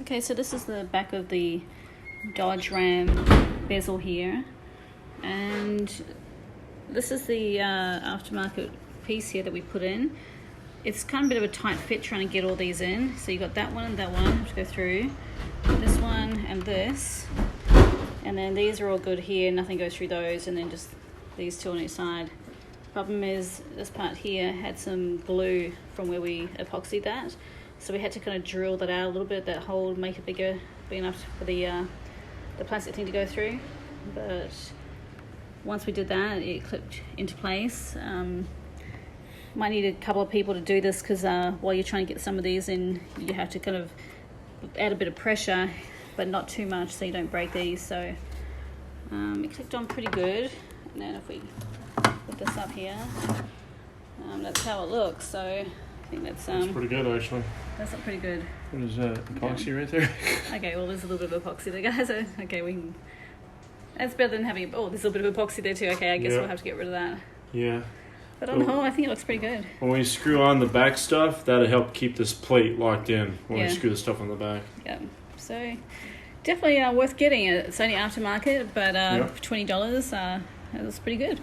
Okay, so this is the back of the Dodge Ram bezel here, and this is the aftermarket piece here that we put in. It's kind of a bit of a tight fit trying to get all these in. So you got that one and that one to go through, this one and this, and then these are all good here, nothing goes through those, and then just these two on each side. Problem is this part here had some glue from where we epoxied that, so we had to kind of drill that out a little bit, that hole, make it big enough for the plastic thing to go through. But once we did that, it clipped into place. Might need a couple of people to do this, because while you're trying to get some of these in, you have to kind of add a bit of pressure, but not too much so you don't break these. So it clicked on pretty good. And then if we put this up here, that's how it looks. So I think that's pretty good, actually. That's not pretty good. What is that? Epoxy right there? Okay, well, there's a little bit of epoxy there, guys. Okay, we can... That's better than having... Oh, there's a little bit of epoxy there too. Okay, I guess we'll have to get rid of that. Yeah. But on the whole, I think it looks pretty good. When we screw on the back stuff, that'll help keep this plate locked in when we screw the stuff on the back. Yeah. So definitely worth getting it. It's only aftermarket, but for $20, it was pretty good.